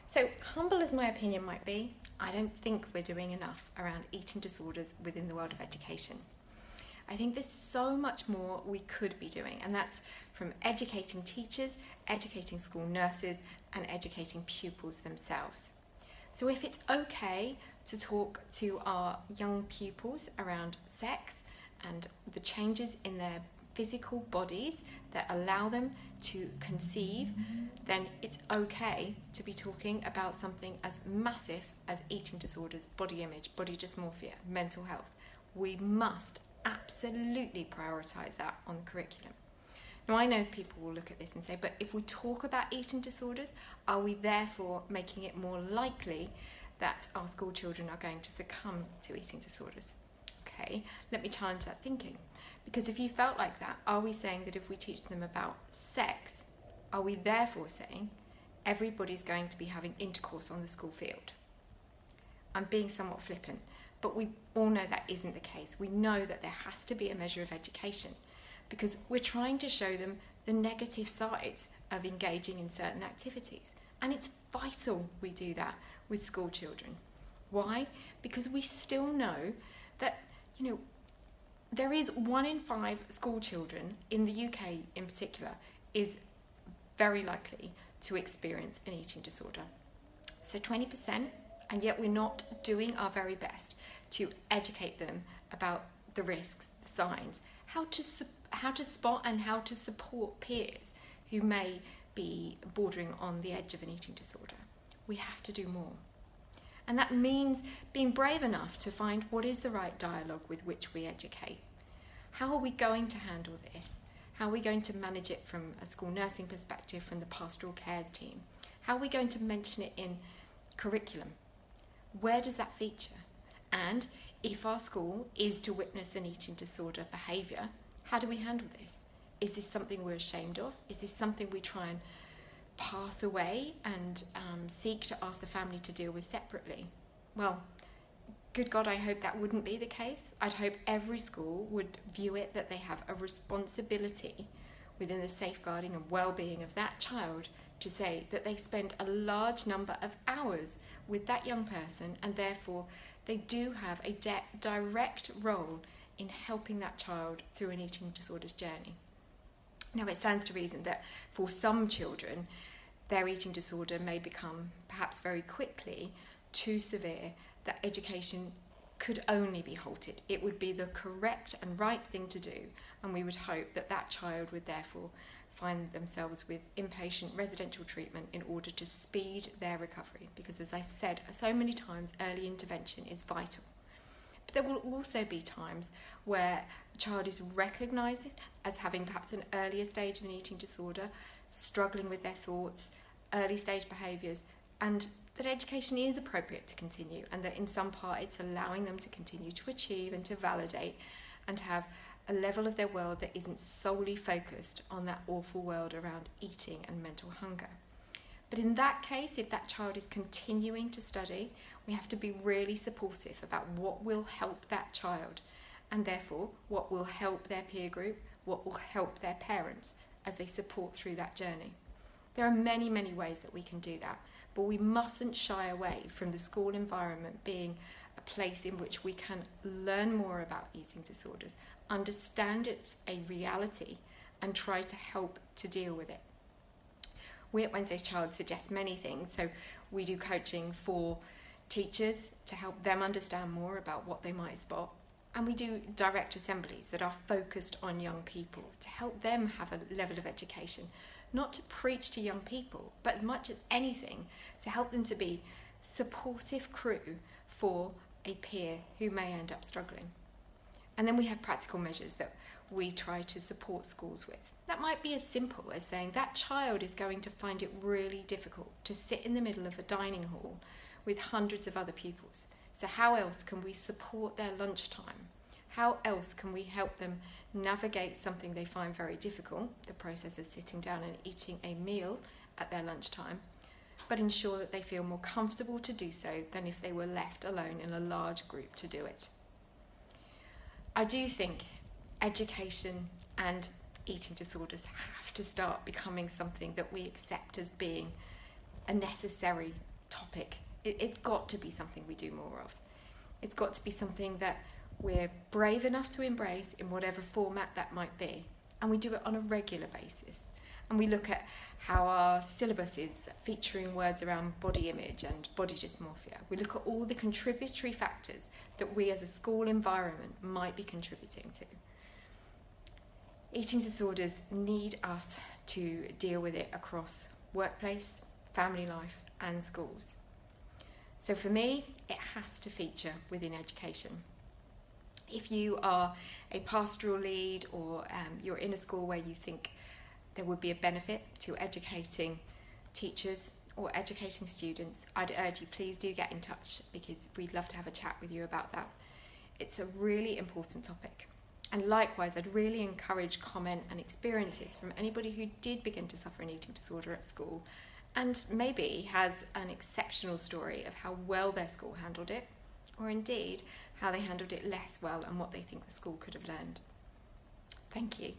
So, humble as my opinion might be, I don't think we're doing enough around eating disorders within the world of education. I think there's so much more we could be doing, and that's from educating teachers, educating school nurses, and educating pupils themselves. So if it's okay to talk to our young pupils around sex and the changes in their physical bodies that allow them to conceive, then it's okay to be talking about something as massive as eating disorders, body image, body dysmorphia, mental health. We must absolutely prioritise that on the curriculum. Now, I know people will look at this and say, but if we talk about eating disorders, are we therefore making it more likely that our school children are going to succumb to eating disorders? Okay, let me challenge that thinking. Because if you felt like that, are we saying that if we teach them about sex, are we therefore saying everybody's going to be having intercourse on the school field? I'm being somewhat flippant, but we all know that isn't the case. We know that there has to be a measure of education because we're trying to show them the negative sides of engaging in certain activities. And it's vital we do that with school children. Why? Because we still know that, there is 1 in 5 school children in the UK in particular is very likely to experience an eating disorder. So 20%, and yet we're not doing our very best to educate them about the risks, the signs, how to spot and how to support peers who may be bordering on the edge of an eating disorder. We have to do more. And that means being brave enough to find what is the right dialogue with which we educate. How are we going to handle this? How are we going to manage it from a school nursing perspective, from the pastoral cares team? How are we going to mention it in curriculum? Where does that feature? And if our school is to witness an eating disorder behaviour, how do we handle this? Is this something we're ashamed of? Is this something we try and pass away and seek to ask the family to deal with separately? Well, good God, I hope that wouldn't be the case. I'd hope every school would view it that they have a responsibility within the safeguarding and well-being of that child to say that they spend a large number of hours with that young person and therefore they do have a direct role in helping that child through an eating disorders journey. Now, it stands to reason that for some children, their eating disorder may become, perhaps very quickly, too severe that education could only be halted. It would be the correct and right thing to do, and we would hope that that child would therefore find themselves with inpatient residential treatment in order to speed their recovery, because as I've said so many times, early intervention is vital. But there will also be times where the child is recognised as having perhaps an earlier stage of an eating disorder, struggling with their thoughts, early stage behaviours, and that education is appropriate to continue, and that in some part it's allowing them to continue to achieve and to validate and to have a level of their world that isn't solely focused on that awful world around eating and mental hunger. But in that case, if that child is continuing to study, we have to be really supportive about what will help that child and therefore what will help their peer group, what will help their parents as they support through that journey. There are many, many ways that we can do that, but we mustn't shy away from the school environment being a place in which we can learn more about eating disorders, understand it's a reality, and try to help to deal with it. We at Wednesday's Child suggest many things. So we do coaching for teachers to help them understand more about what they might spot. And we do direct assemblies that are focused on young people to help them have a level of education, not to preach to young people, but as much as anything, to help them to be supportive crew for a peer who may end up struggling. And then we have practical measures that we try to support schools with. That might be as simple as saying that child is going to find it really difficult to sit in the middle of a dining hall with hundreds of other pupils. So how else can we support their lunchtime? How else can we help them navigate something they find very difficult, the process of sitting down and eating a meal at their lunchtime, but ensure that they feel more comfortable to do so than if they were left alone in a large group to do it? I do think education and eating disorders have to start becoming something that we accept as being a necessary topic. It's got to be something we do more of. It's got to be something that we're brave enough to embrace in whatever format that might be. And we do it on a regular basis. And we look at how our syllabus is featuring words around body image and body dysmorphia. We look at all the contributory factors that we as a school environment might be contributing to. Eating disorders need us to deal with it across workplace, family life and schools. So for me, it has to feature within education. If you are a pastoral lead or you're in a school where you think there would be a benefit to educating teachers or educating students, I'd urge you, please do get in touch, because we'd love to have a chat with you about that. It's a really important topic. And likewise, I'd really encourage comment and experiences from anybody who did begin to suffer an eating disorder at school and maybe has an exceptional story of how well their school handled it, or indeed how they handled it less well and what they think the school could have learned. Thank you.